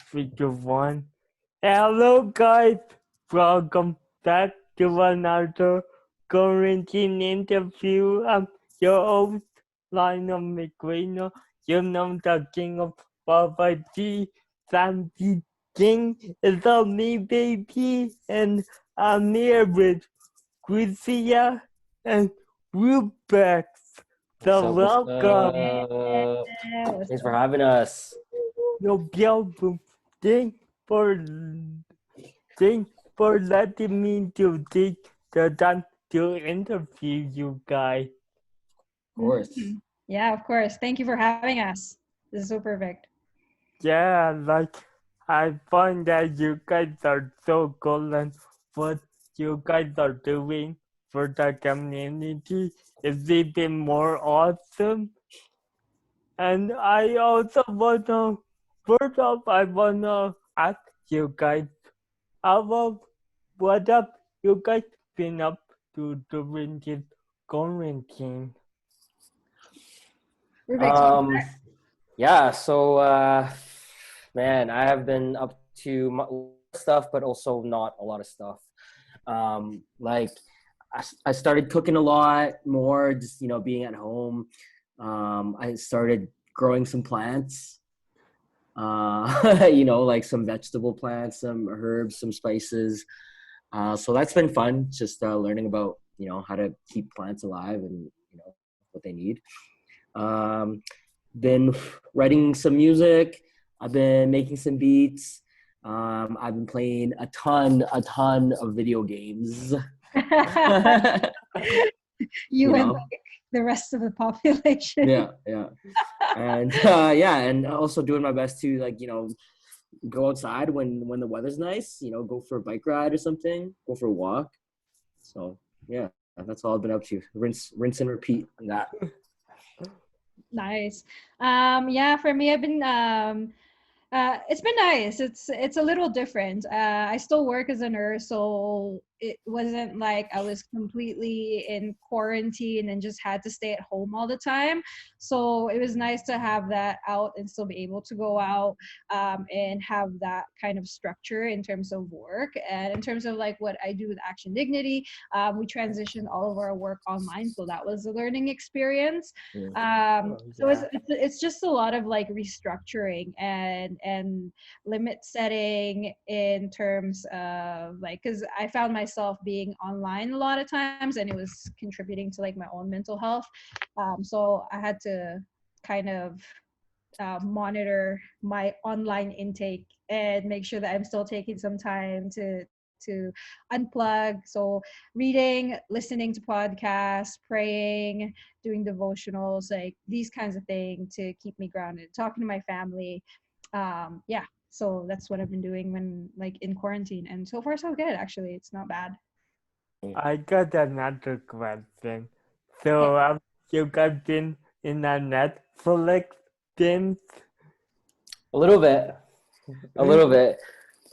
3, 2, 1. Hello, guys. Welcome back to another quarantine interview. I'm your host, Lionel McQueen. You know the king of poverty, Sandy King is on me, baby. And I'm here with Krizia and Rubix. So What's welcome. up? Yes. Thanks for having us. No problem. Thanks for Thanks for letting me to take the time to interview you guys. Of course. Yeah, of course. Thank you for having us. This is so perfect. Yeah, I find that you guys are so cool and what you guys are doing for the community is even more awesome. And I also wanna, first off, I wanna ask you guys, how what have you guys been up to during this quarantine? Rubik's. Yeah, so man, I have been up to a lot of stuff, but also not a lot of stuff. Like I started cooking a lot more, just being at home. I started growing some plants. Like some vegetable plants, some herbs, some spices. So that's been fun, just learning about how to keep plants alive and what they need. Um, been writing some music. I've been making some beats. I've been playing a ton of video games. You and know, like the rest of the population. yeah, and and also doing my best to go outside when the weather's nice. Go for a bike ride or something. Go for a walk. So yeah, that's all I've been up to. Rinse and repeat on that. Nice. Yeah, for me, it's been nice. It's a little different. I still work as a nurse, so it wasn't like I was completely in quarantine and just had to stay at home all the time. So it was nice to have that out and still be able to go out and have that kind of structure in terms of work and in terms of like what I do with Action Dignity. We transitioned all of our work online, so that was a learning experience. So it's just a lot of like restructuring and limit setting in terms of like, because I found myself being online a lot of times and it was contributing to like my own mental health. So I had to kind of monitor my online intake and make sure that I'm still taking some time to unplug. So reading, listening to podcasts, praying, doing devotionals, like these kinds of things to keep me grounded, talking to my family. Yeah, so that's what I've been doing when like in quarantine, and so far so good. Actually, it's not bad. I got another question. Okay. So have you guys been in a Netflix since? A little bit. A little bit.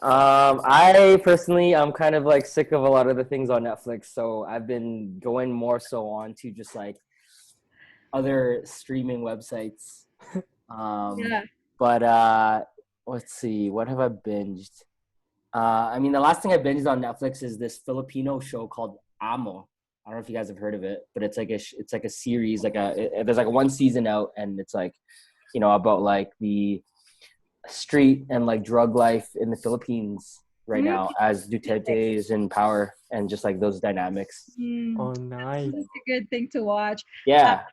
I personally, I'm kind of like sick of a lot of the things on Netflix, so I've been going more so on to just like other streaming websites. Yeah. But let's see, what have I binged? I mean, the last thing I binged on Netflix is this Filipino show called Amo. I don't know if you guys have heard of it, but it's like a series, there's like one season out, and it's like, about like the street and like drug life in the Philippines right now as Duterte is in power and just like those dynamics. Oh, nice. That's a good thing to watch. Yeah.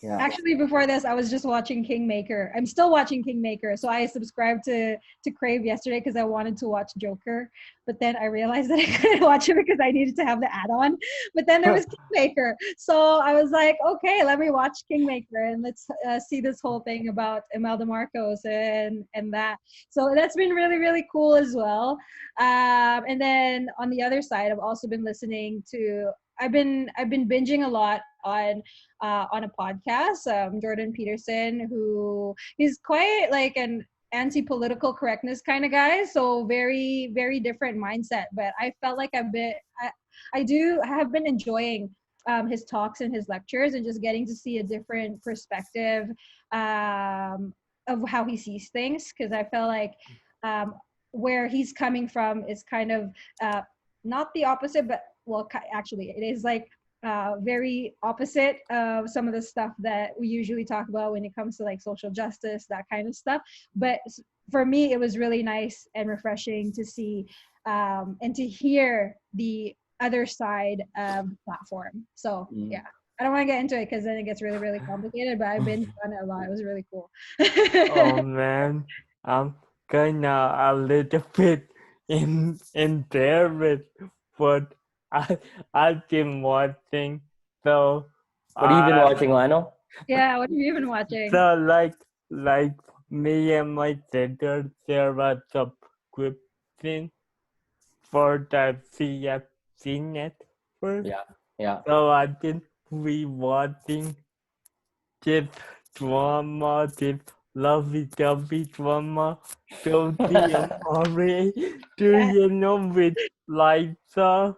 Yeah. Actually, before this, I was just watching Kingmaker. I'm still watching Kingmaker. So I subscribed to Crave yesterday because I wanted to watch Joker. But then I realized that I couldn't watch it because I needed to have the add-on. But then there was Kingmaker. So I was like, okay, let me watch Kingmaker and let's see this whole thing about Imelda Marcos and that. So that's been really, really cool as well. And then on the other side, I've also been listening to I've been binging a lot on a podcast, Jordan Peterson, who is quite like an anti-political correctness kind of guy, so very, very different mindset. But I felt like I have been enjoying his talks and his lectures and just getting to see a different perspective of how he sees things, because I felt like where he's coming from is kind of not the opposite, but well, actually, it is like very opposite of some of the stuff that we usually talk about when it comes to like social justice, that kind of stuff. But for me, it was really nice and refreshing to see and to hear the other side of the platform. So yeah, I don't want to get into it because then it gets really, really complicated, but I've been on it a lot. It was really cool. Oh man, I'm kinda a little bit embarrassed, but I've been watching. So What have you been uh watching, Lionel? Yeah, what have you been watching? so like me and my sister share a subscription for the CFC network. Yeah, yeah. So I've been rewatching this drama, this lovey-dovey drama, Sophie and Murray. Do Yeah, you know with Liza,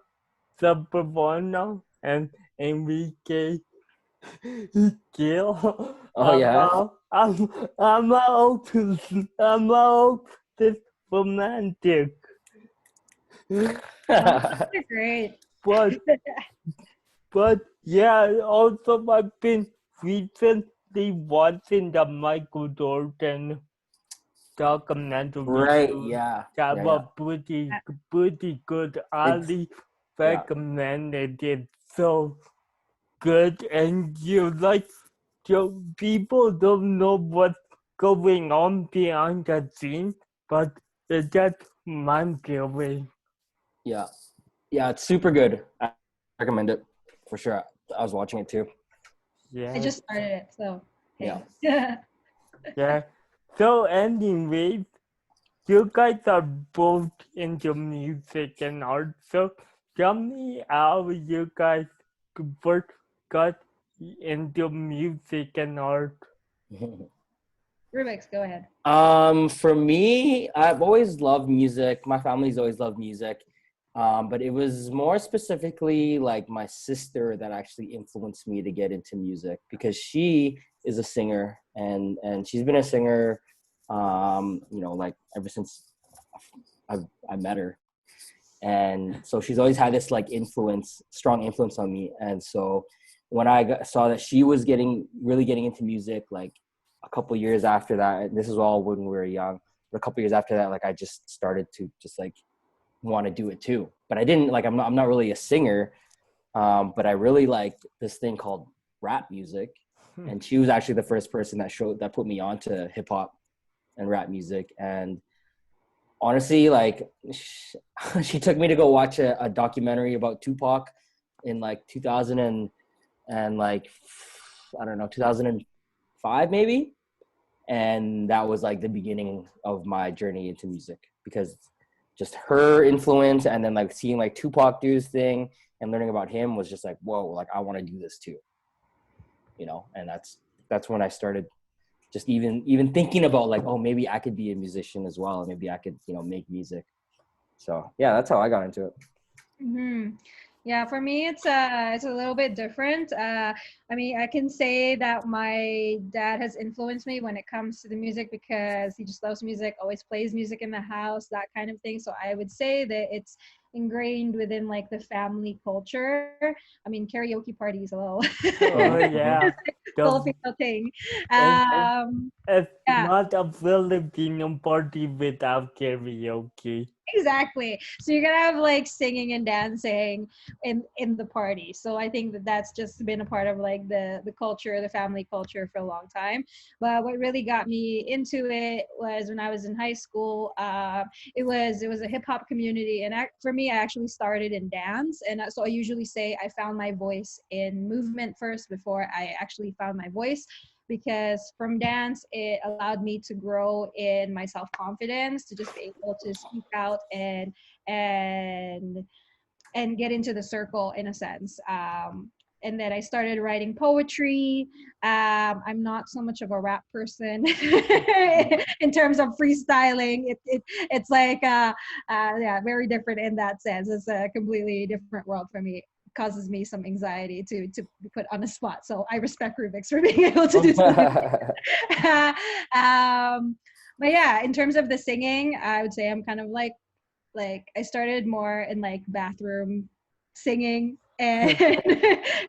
Sabrina, and Enrique Gill? Oh yeah. I'm out to, I'm out this romantic. oh, they're great. But yeah, also I've been recently watching the Michael Jordan documentary Right. too. Yeah. That Yeah. was Yeah. pretty good. It's Ali yeah. recommended it so good, and you like, people don't know what's going on behind the scenes, but that's mind blowing. Yeah. Yeah. It's super good. I recommend it for sure. I was watching it too. I Yeah, just started it, so Yeah. hey. Yeah. yeah. So anyways, you guys are both into music and art, so tell me how you guys first got into music and art. Rubik's, go ahead. For me, I've always loved music. My family's always loved music. But it was more specifically like my sister that actually influenced me to get into music because she is a singer and she's been a singer, like ever since I met her. And so she's always had this like strong influence on me. And so when saw that she was really getting into music, like a couple years after that, and this is all when we were young, but a couple years after that, like I just started to just like want to do it too. But I didn't like, I'm not really a singer, but I really liked this thing called rap music. And she was actually the first person that put me on to hip hop and rap music. And honestly, like she took me to go watch a documentary about Tupac in like 2000 and like, I don't know, 2005 maybe. And that was like the beginning of my journey into music because just her influence and then like seeing like Tupac do his thing and learning about him was just like, whoa, like I want to do this too, and that's when I started just even thinking about like, oh, maybe I could be a musician as well. Maybe I could, make music. So yeah, that's how I got into it. Mm-hmm. Yeah, for me, it's a little bit different. I mean, I can say that my dad has influenced me when it comes to the music because he just loves music, always plays music in the house, that kind of thing. So I would say that it's ingrained within like the family culture. I mean, karaoke parties, hello. Oh yeah, Filipino thing. and it's Yeah. not a Filipino party without karaoke. Exactly. So you're gonna have like singing and dancing in the party. So I think that that's just been a part of like the culture, the family culture for a long time. But what really got me into it was when I was in high school. It was a hip hop community, and for me, I actually started in dance, and so I usually say I found my voice in movement first before I actually found my voice because from dance it allowed me to grow in my self-confidence to just be able to speak out and and get into the circle in a sense. And then I started writing poetry. I'm not so much of a rap person in terms of freestyling. It's like yeah, very different in that sense. It's a completely different world for me. It causes me some anxiety to be put on the spot. So I respect Rubix for being able to do something. um, But yeah, in terms of the singing, I would say I'm kind of like I started more in like bathroom singing and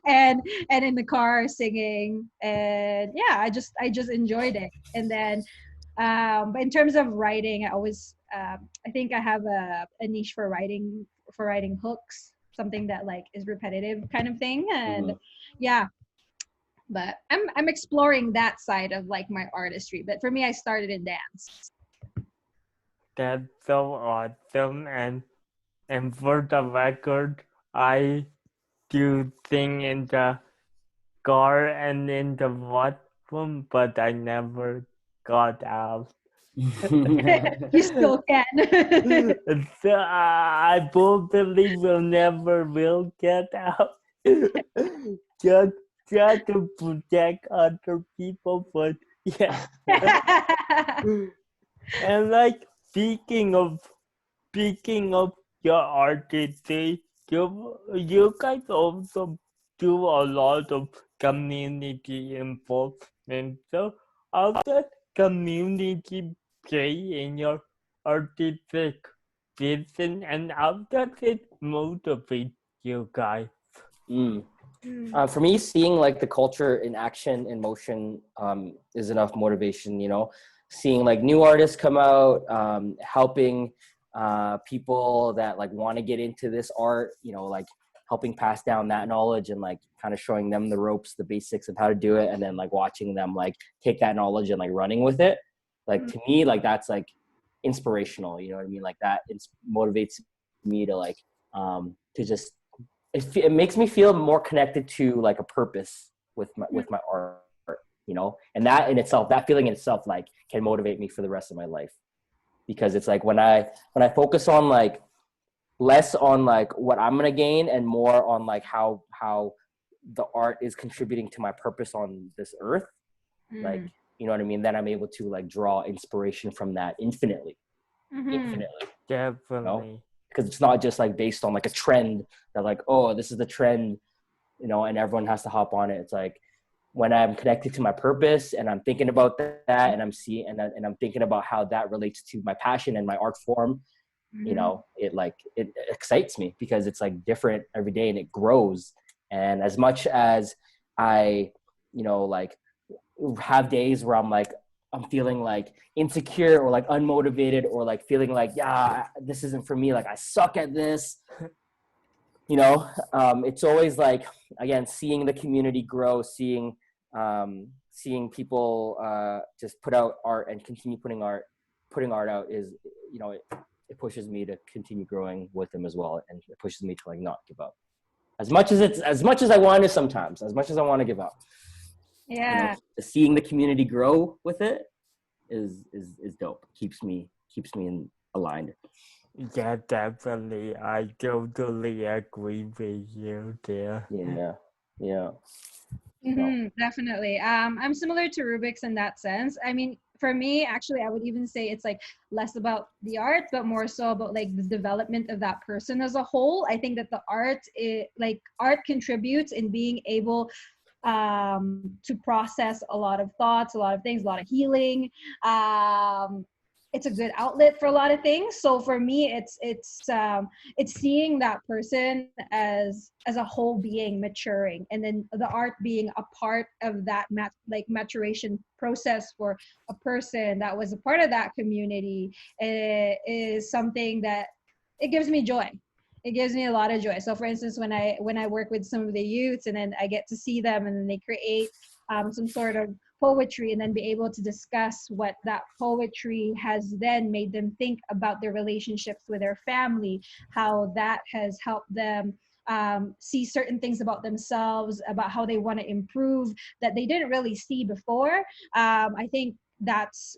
and in the car singing, and yeah, I just enjoyed it. And then but in terms of writing, I always I think I have a niche for writing hooks, something that like is repetitive kind of thing. And Mhm. yeah, but I'm exploring that side of like my artistry. But for me, I started in dance. That's so awesome. And for the record, I do sing in the car and in the bathroom, but I never got out. You still can. So I probably will never will get out. just just to protect other people, but yeah. And like speaking of your artistry, you guys also do a lot of community involvement. So how does community play in your artistic vision, and how does it motivate you guys? Mm. Mm, For me, seeing like the culture in action, in motion, is enough motivation. You know, seeing like new artists come out, helping people that like want to get into this art. You know, like helping pass down that knowledge and like kind of showing them the ropes, the basics of how to do it, and then like watching them like take that knowledge and like running with it. Like mm, to me, like that's like inspirational. You know what I mean? Like that motivates me to just it makes me feel more connected to like a purpose mm, with my art, you know, and that in itself, that feeling in itself like can motivate me for the rest of my life, because it's like when I focus on like less on like what I'm gonna gain and more on like how the art is contributing to my purpose on this earth, like, mm, you know what I mean, then I'm able to like draw inspiration from that mhm, infinitely, you know, Definitely. because it's not just like based on like a trend that like, oh, this is the trend, you know, and everyone has to hop on it. It's like when I'm connected to my purpose and I'm thinking about that and I'm seeing and I'm thinking about how that relates to my passion and my art form, you mhm, know, it excites me because it's like different every day and it grows. And as much as I, you know, like have days where I'm feeling like insecure or like unmotivated or like feeling like, yeah, this isn't for me, like I suck at this, you know, it's always like, again, seeing the community grow, seeing people just put out art and continue putting art out is, you know, it pushes me to continue growing with them as well, and it pushes me to like not give up as much as I want to sometimes, as much as I want to give up, you know, yeah. seeing the community grow with it is dope. Keeps me aligned. Yeah, definitely. I totally agree with you there. Yeah, yeah. So Definitely. I'm similar to Rubik's in that sense. I mean, for me, actually, I would even say it's like less about the art, but more so about like the development of that person as a whole. I think that like art contributes in being able to process a lot of thoughts, a lot of things, a lot of healing. Um, it's a good outlet for a lot of things. So for me, it's seeing that person as a whole being maturing, and then the art being a part of that like maturation process for a person that was a part of that community, is something that it gives me joy. It gives me a lot of joy. So for instance, when I work with some of the youths and then I get to see them and then they create some sort of poetry and then be able to discuss what that poetry has then made them think about their relationships with their family, how that has helped them see certain things about themselves, about how they want to improve that they didn't really see before. I think that's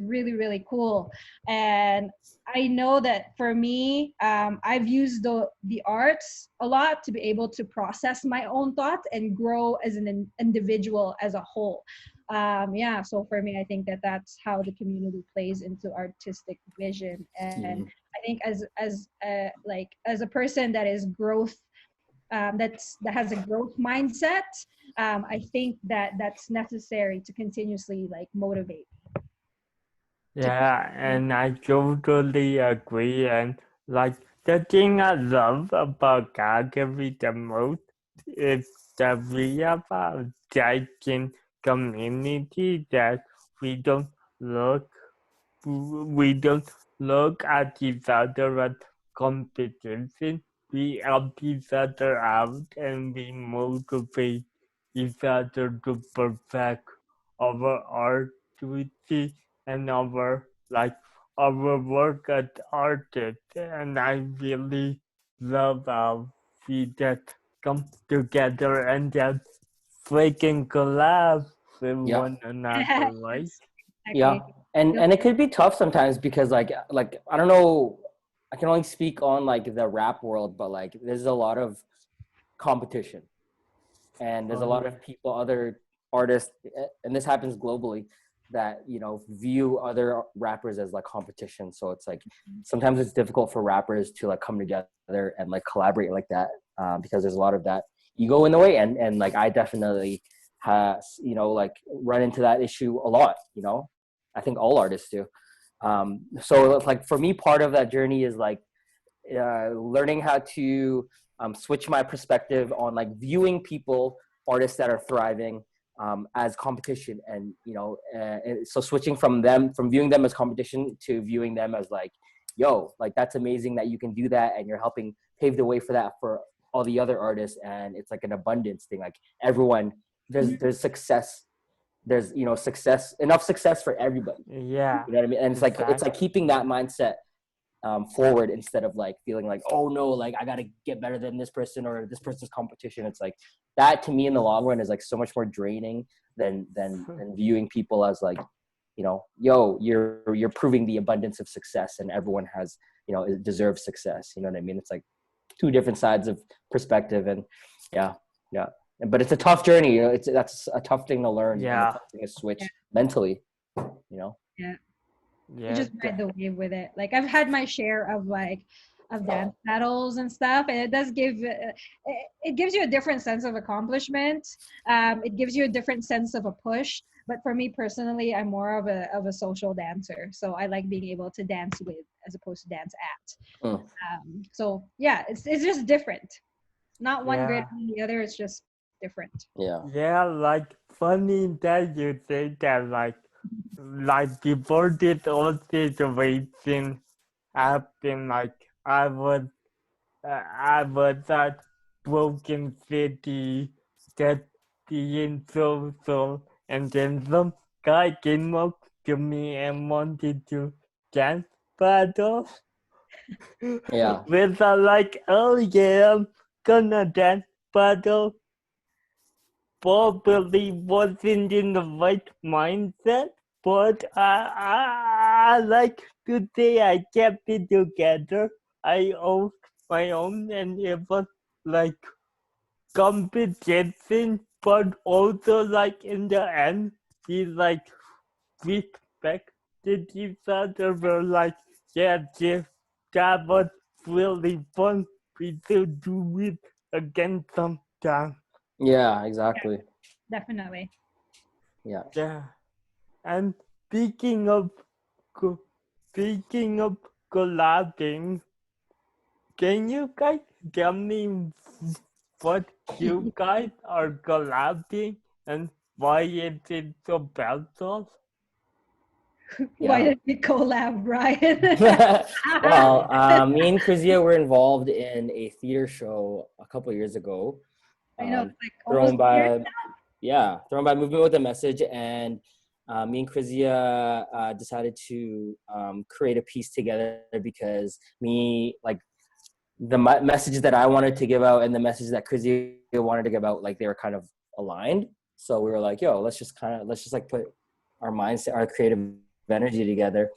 really really cool. And I know that for me, I've used the arts a lot to be able to process my own thoughts and grow as an individual as a whole. Yeah, so for me, I think that that's how the community plays into artistic vision. And mhm. I think like as a person that is growth, that has a growth mindset, I think that that's necessary to continuously like motivate. Yeah, and I totally agree. And like the thing I love about Calgary the most is that we have a giant community that we don't look we don't look at each other as competition. We help each other out and we motivate each other to perfect our activity and our work as artists. And I really love how we just come together and just freaking collab with Yeah. one another, right? Yes, Yeah. exactly. And it could be tough sometimes because like I don't know, I can only speak on like the rap world, but like there's a lot of competition and there's a Oh lot yeah. of people, other artists, and this happens globally, that view other rappers as like competition. So it's like sometimes it's difficult for rappers to like come together and like collaborate like that, because there's a lot of that ego in the way, and like I definitely has like run into that issue a lot. I think all artists do. So like for me, part of that journey is like learning how to switch my perspective on like viewing people, artists that are thriving, as competition, and so switching from viewing them as competition to viewing them as like, yo, like that's amazing that you can do that and you're helping pave the way for that for all the other artists, and it's like an abundance thing. Like everyone, there's success, there's enough success for everybody. Yeah, You know what I mean? And it's exactly. like keeping that mindset forward, instead of like feeling like, oh no, like I gotta get better than this person or this person's competition. It's like that to me in the long run is like so much more draining than viewing people as like, yo, you're proving the abundance of success, and everyone has, deserves success. You know what I mean? It's like two different sides of perspective, and yeah, yeah. But it's a tough journey. That's a tough thing to learn, and a Yeah, tough thing to Yeah, switch mentally. You know? yeah. You yeah, just ride the wave with it. Like I've had my share of dance battles and stuff, and it does give it gives you a different sense of accomplishment. It gives you a different sense of a push. But for me personally, I'm more of a social dancer, so I like being able to dance with as opposed to dance at. Mm. So yeah, it's just different. Not one greater yeah, than the other. It's just different. Yeah. yeah. Like funny that you say that. Like before this whole situation happened, like I was at Broken City, just being social, and then some guy came up to me and wanted to dance battle. Yeah. With like, oh yeah, I'm gonna dance battle. Probably wasn't in the right mindset, but I like to say I kept it together. I owned my own, and it was like competition, but also like in the end, we like respected each other. We're like, yeah, that was really fun. We should do it again sometime. Yeah, Yeah, exactly. definitely. Yeah. Yeah. And speaking of co- speaking of collabing, can you guys tell me what you guys are collabing and why is it so special? Why Yeah. did we collab, Brian? Well, me and Krizia were involved in a theater show a couple years ago, I know it's like thrown almost years. by Movement with a Message, and me and Krizia decided to create a piece together, because the message that I wanted to give out and the message that Krizia wanted to give out, like they were kind of aligned. So we were like, yo, let's just like put our mindset, our creative energy together,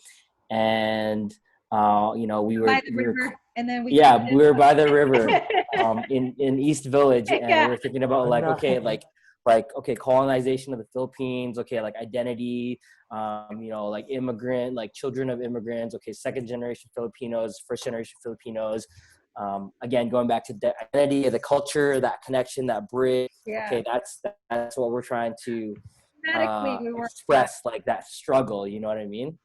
and By the river, and then we yeah, we were by the river created. in East Village, and we Yeah, were thinking Oh about like, okay, no. okay, colonization of the Philippines, okay, like identity, like immigrant, like children of immigrants, okay, second generation Filipinos, first generation Filipinos, again, going back to the identity of the culture, that connection, that bridge. yeah. Okay, that's what we're trying to Thematically, we worked that. express, like that struggle, you know what I mean?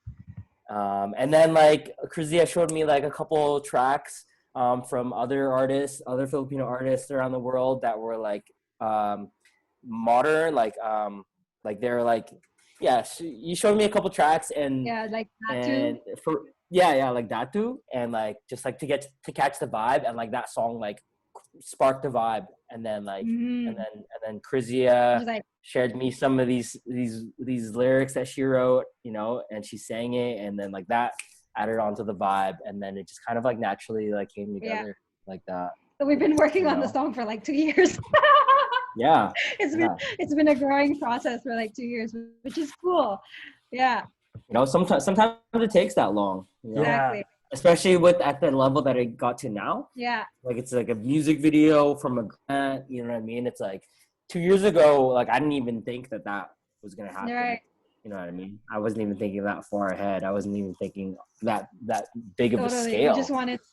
And then like Krizia showed me like a couple tracks from other artists, other Filipino artists around the world that were like modern, like they're like, yeah. You showed me a couple tracks Yeah, like that and too. for yeah, like that too, and like just like to catch the vibe, and like that song like sparked the vibe, and then like Mm-hmm. and then Krizia Just like, shared me some of these lyrics that she wrote, you know, and she sang it, and then like that added on to the vibe, and then it just kind of like naturally like came yeah. together like that, So we've been working you on the know. song for like 2 years. Yeah, yeah. It's been a growing process for like 2 years, which is cool. Yeah, You know, sometimes it takes that long, you know, Yeah. exactly. especially with at the level that it got to now. Yeah, Like it's like a music video from a grant, you know what I mean? It's like 2 years ago, like I didn't even think that that was gonna happen. right. You know what I mean? I wasn't even thinking that far ahead. I wasn't even thinking that big of a Totally. We just scale. wanted to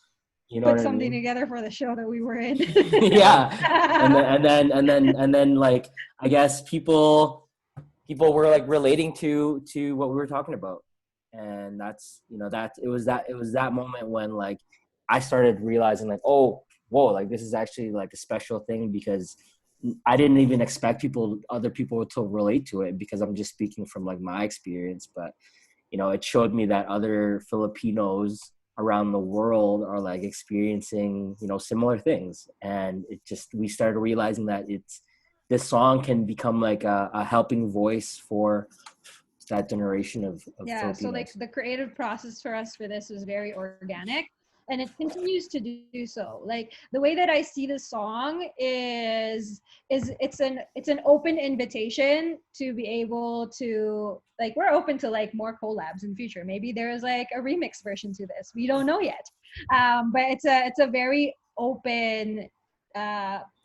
You know put what I something mean? together for the show that we were in. Yeah. And then like I guess people were like relating to what we were talking about, and that's, you know, that it was that moment when like I started realizing like, oh, whoa, like this is actually like a special thing, because I didn't even expect other people to relate to it, because I'm just speaking from like my experience. But you know, it showed me that other Filipinos around the world are like experiencing, you know, similar things, and it just, we started realizing that this song can become like a helping voice for that generation of Yeah, so like Filipinos. the creative process for us for this was very organic, and it continues to do so. Like the way that I see the song is it's an open invitation to be able to, like, we're open to like more collabs in the future. Maybe there's like a remix version to this. We don't know yet. But it's a very open,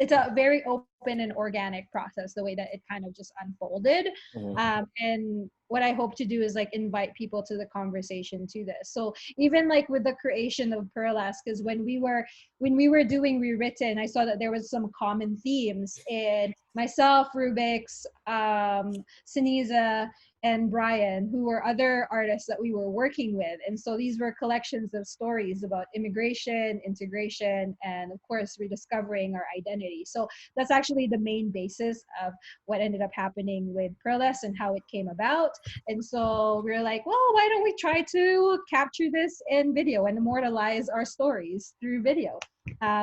it's a very open and organic process, the way that it kind of just unfolded. Mm-hmm. And what I hope to do is like invite people to the conversation to this. So even like with the creation of Pearlas, because when we were doing Rewritten, I saw that there was some common themes in myself, Rubix, Siniza, and Brian, who were other artists that we were working with. And so these were collections of stories about immigration, integration, and of course rediscovering our identity. So that's actually the main basis of what ended up happening with Pearless and how it came about. And so we were like, well, why don't we try to capture this in video and immortalize our stories through video?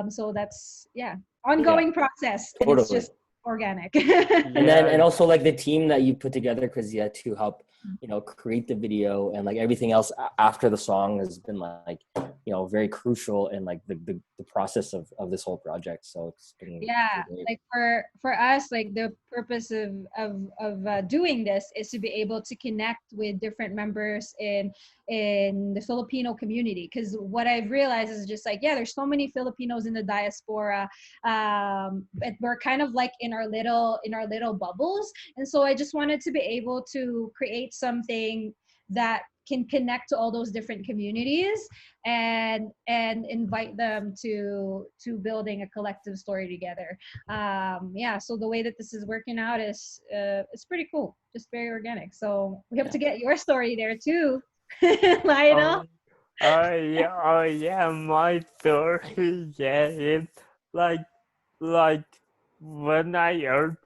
So that's, yeah, Yeah, ongoing process, and it's totally. just organic. And Yeah. also like the team that you put together, Krizia, to help, you know, create the video, and like everything else after the song has been like, you know, very crucial in like the process of this whole project. So it's been Yeah, great. like for us, like the purpose of doing this is to be able to connect with different members in the Filipino community. Because what I've realized is just like, yeah, there's so many Filipinos in the diaspora, but we're kind of like in our little bubbles. And so I just wanted to be able to create something that can connect to all those different communities, and invite them to building a collective story together. Yeah, so the way that this is working out is it's pretty cool, just very organic. So we hope Yeah. to get your story there too. Lionel. Oh, oh yeah, my story, yeah, it's like when I heard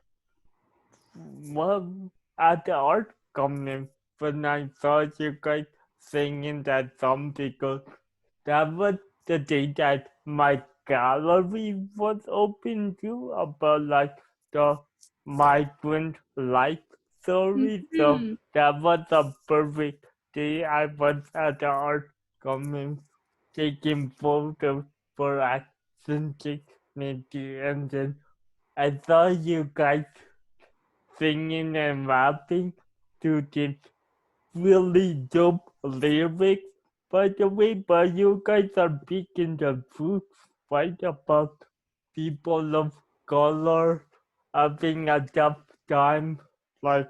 one at the art comment, when I saw you guys singing that song, because that was the day that my gallery was open to, about like the migrant life story. So Mhm. that was a perfect day. I was at the art comment taking photos for Action 690, and then I saw you guys singing and rapping to this really dope lyrics. By the way, but you guys are picking the truth right about people of color having a tough time, like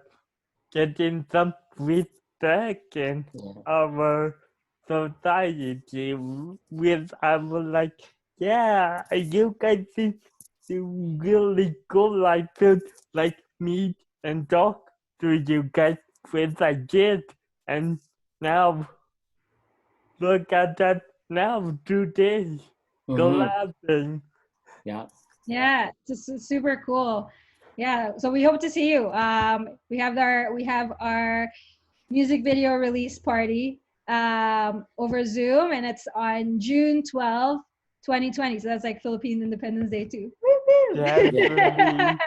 getting some respect in Yeah. our society. With I was like, yeah, you guys seem really cool. I should like meet and talk to you guys with a kid, and now look at that now today. Collabing. Yeah. Yeah, it's just super cool. Yeah, so we hope to see you. We have our music video release party over Zoom, and it's on June 12th, 2020. So that's like Philippine Independence Day too. Woo Yeah. Definitely,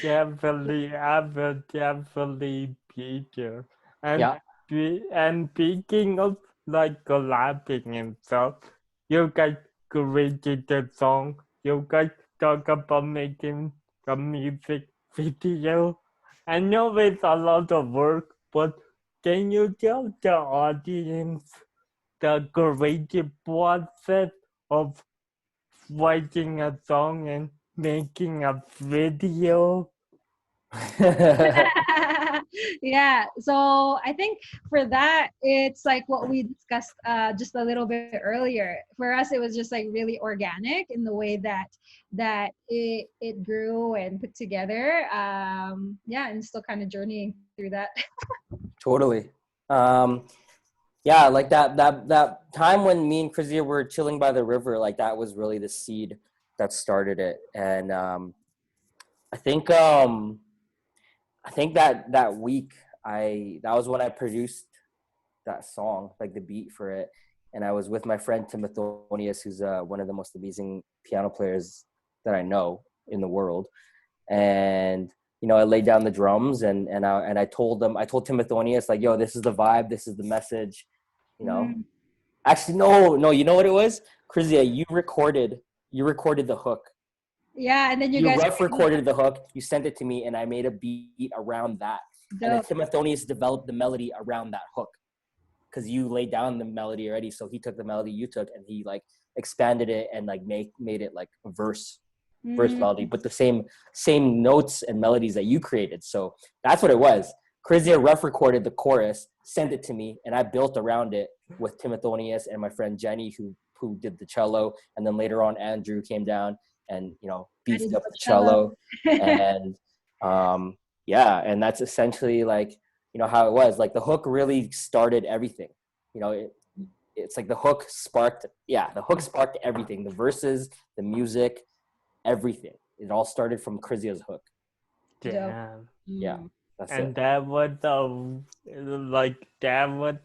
definitely, I will definitely be there. And Yeah. and speaking of like collabing and stuff, you guys created the song. You guys talk about making a music video. I know it's a lot of work, but can you tell the audience the creative process of writing a song and making a video? Yeah, so I think for that it's like what we discussed just a little bit earlier. For us it was just like really organic in the way that it grew and put together. Yeah, and still kind of journeying through that. Totally. Um, yeah, like that time when me and Krizia were chilling by the river, like that was really the seed that started it. And I think um I think that week that was when I produced that song, like the beat for it. And I was with my friend Timothonius, who's one of the most amazing piano players that I know in the world. And I laid down the drums and I told Timothonius, like, yo, this is the vibe, this is the message, you know. Mm. Actually, no, you know what it was? Krizia, you recorded the hook. Yeah, and then you You guys rough recorded the hook, you sent it to me, and I made a beat around that. And then dope. Timothonius developed the melody around that hook because you laid down the melody already. So he took the melody you took and he like expanded it and like made it like a verse Mm. melody, but the same notes and melodies that you created. So that's what it was. Krizia rough recorded the chorus, sent it to me, and I built around it with Timothonius and my friend Jenny, who did the cello, and then later on Andrew came down and Added beefed up the cello. cello, and yeah, and that's essentially like how it was. Like the hook really started everything. It's like the hook sparked everything. The verses, the music, everything. It all started from Krizia's hook. Dope. Damn. Yeah, Mm. that's And it. that was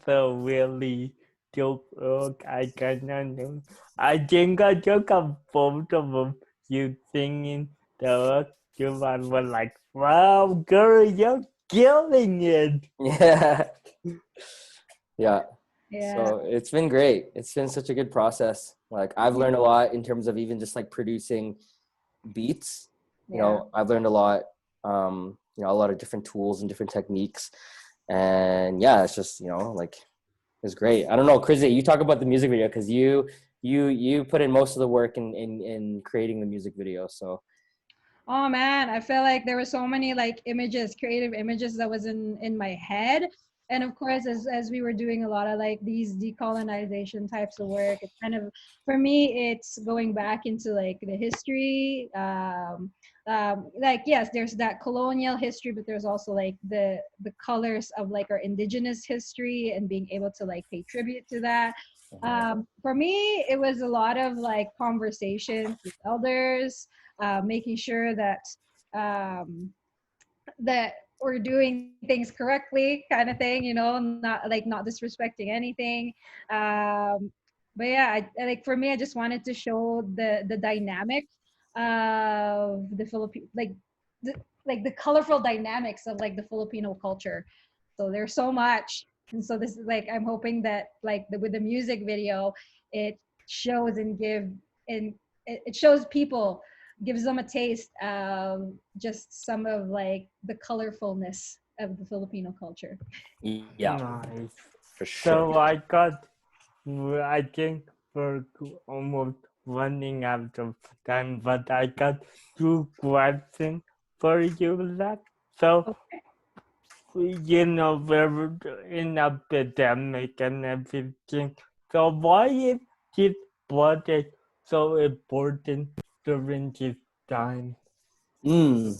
a really dope hook. I cannot know. I think I took a photo of you singing the hook. You were like, wow, girl, you're killing it. Yeah, yeah. Yeah. So it's been great. It's been such a good process. Like I've learned a lot in terms of even just like producing beats. Yeah. I've learned a lot. A lot of different tools and different techniques. And yeah, it's just like it's great. I don't know, Krizia, you talk about the music video because you put in most of the work in creating the music video. So Oh man, I feel like there were so many like images, creative images that was in my head. And of course, as we were doing a lot of like these decolonization types of work, it's kind of for me, it's going back into like the history. Like yes, there's that colonial history, but there's also like the colors of like our indigenous history and being able to like pay tribute to that. For me, it was a lot of like conversations with elders, making sure um, that we're doing things correctly, kind of thing. Not disrespecting anything. But yeah, like for me, I just wanted to show the dynamic of the Philippine, the, like the colorful dynamics of like the Filipino culture. So there's so much, and so this is like I'm hoping that like with the music video, it shows and it shows people, gives them a taste of just some of like the colorfulness of the Filipino culture. yeah, Nice. for sure. So I think we're almost running out of time, but I got two questions for you left. So, we're in a pandemic and everything. So why is this project so important during this time? Mm.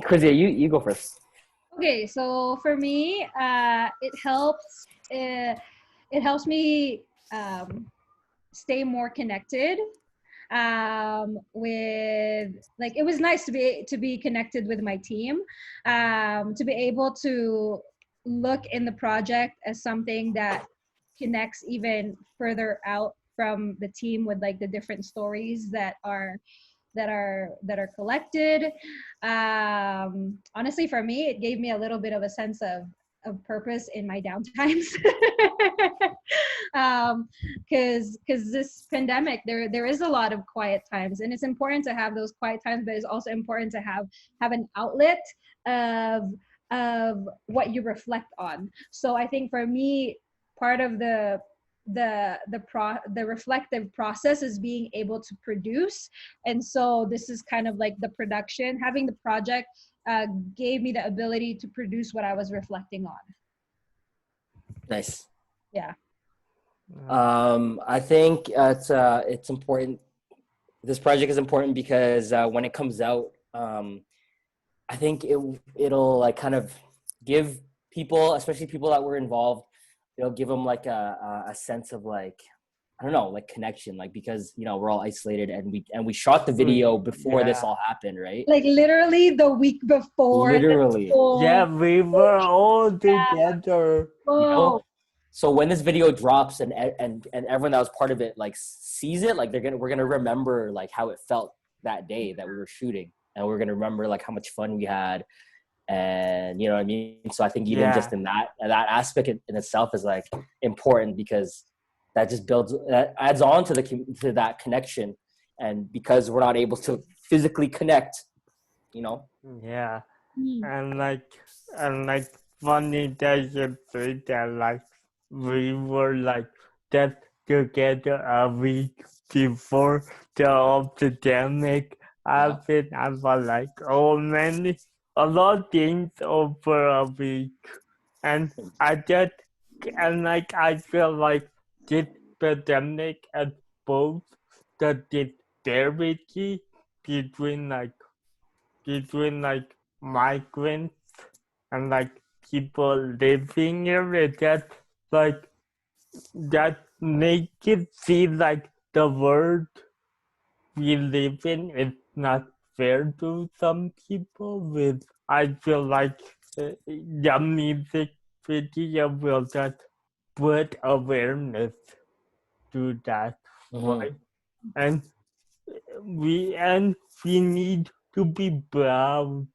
Krizia, you go first. Okay, so for me, it helps it helps me stay more connected with, like, it was nice to be connected with my team, to be able to look in the project as something that connects even further out from the team with like the different stories that are collected. Honestly, for me, it gave me a little bit of a sense of purpose in my downtimes. Because this pandemic, there is a lot of quiet times, and it's important to have those quiet times, but it's also important to have an outlet of what you reflect on. So I think for me, part of the reflective process is being able to produce. And so this is kind of like the production, having the project gave me the ability to produce what I was reflecting on. Nice. Yeah. I think it's important. This project is important because when it comes out, I think it'll like kind of give people, especially people that were involved, it'll give them like a sense of like, I don't know, like connection, like, because, you know, we're all isolated and we shot the video before this all happened, right? Like literally the week before. Literally. Yeah, we were all together. You know? So when this video drops and everyone that was part of it like sees it, like we're gonna remember like how it felt that day that we were shooting, and we're gonna remember like how much fun we had, and you know what I mean. So I think even just in that aspect in itself is like important, because that just adds on to that connection, and because we're not able to physically connect, you know. Yeah, and like funny that you say that, like we were like just together a week before the pandemic. I was like, oh man, a lot of things over a week, and I feel like this pandemic exposed the disparity between migrants and like people living here. It just like that make it feel like the world we live in is not fair to some people. With I feel like the music video will just put awareness to that, right? And we need to be proud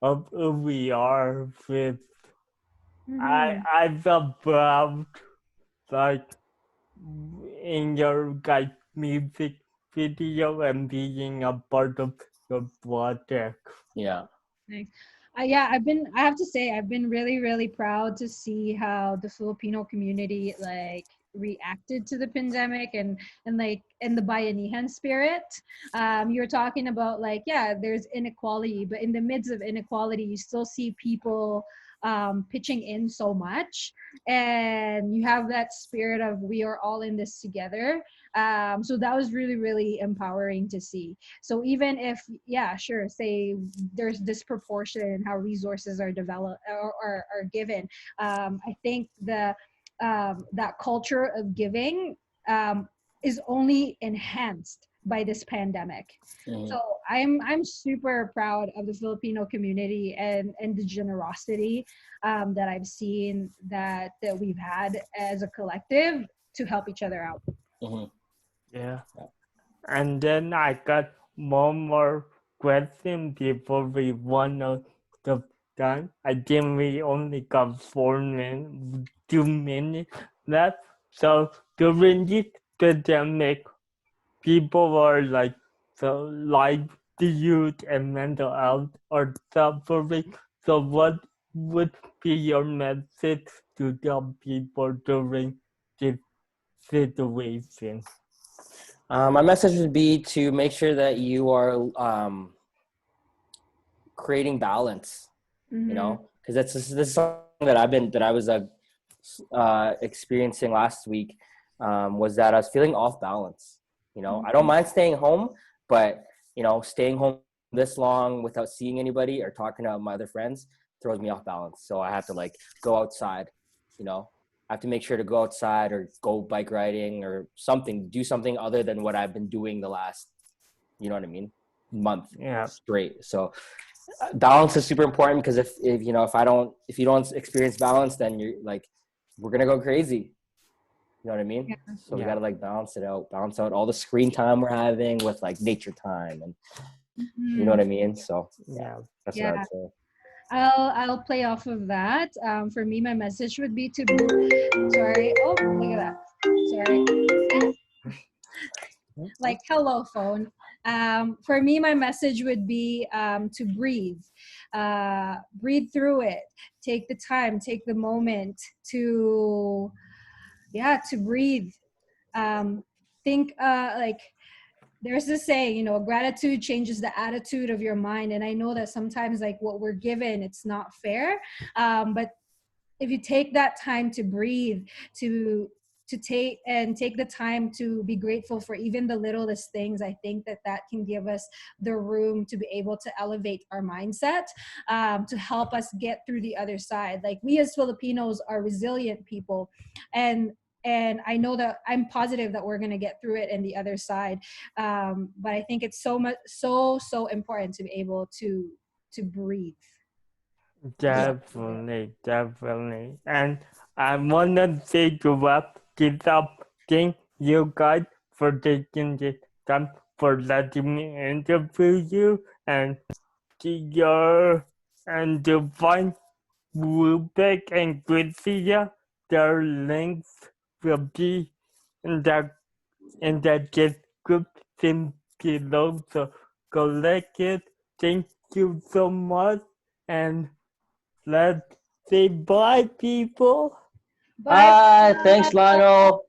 of who we are with. I felt proud, like in your guys' music video and being a part of your project. Yeah. Thanks. Yeah, I have to say, I've been really, really proud to see how the Filipino community like reacted to the pandemic and the Bayanihan spirit. You were talking about like, yeah, there's inequality, but in the midst of inequality, you still see people pitching in so much, and you have that spirit of we are all in this together. So that was really, really empowering to see. So even if, yeah, sure, say there's disproportion in how resources are developed or are given, I think that culture of giving is only enhanced by this pandemic. So I'm super proud of the Filipino community and the generosity that I've seen that we've had as a collective to help each other out. Yeah. And then I got one more question before we run out of time. I think we only got 2 minutes left. So during this pandemic, people are like, so livelihood and mental health are suffering. So what would be your message to the people during this situation? My message would be to make sure that you are creating balance, you know, because this is something that I was experiencing last week, was that I was feeling off balance. You know, I don't mind staying home, but you know, staying home this long without seeing anybody or talking to my other friends throws me off balance. So I have to like go outside, you know, I have to make sure to go outside or go bike riding or something, do something other than what I've been doing the last, you know what I mean, month straight. So balance is super important, because if you know, if you don't experience balance, then you're like, we're gonna go crazy. You know what I mean? Yeah. So we gotta like balance out all the screen time we're having with like nature time, and you know what I mean? So that's what I'd say. I'll play off of that. For me, my message would be to sorry. Oh, look at that. Sorry. Like hello phone. For me, my message would be to breathe. Breathe through it. Take the time. Take the moment to breathe. Think like there's this saying, you know, gratitude changes the attitude of your mind. And I know that sometimes like what we're given, it's not fair. But if you take that time to breathe, to take the time to be grateful for even the littlest things, I think that can give us the room to be able to elevate our mindset, to help us get through the other side. Like we as Filipinos are resilient people, and I know that I'm positive that we're going to get through it and the other side. But I think it's so important to be able to breathe. Definitely. And I want to say to wrap this up, thank you guys for taking the time for letting me interview you, and to find Rubik and Krizia. Their links will be in the description below, so collect it. Thank you so much, and let's say bye, people. Bye. Thanks, Lionel.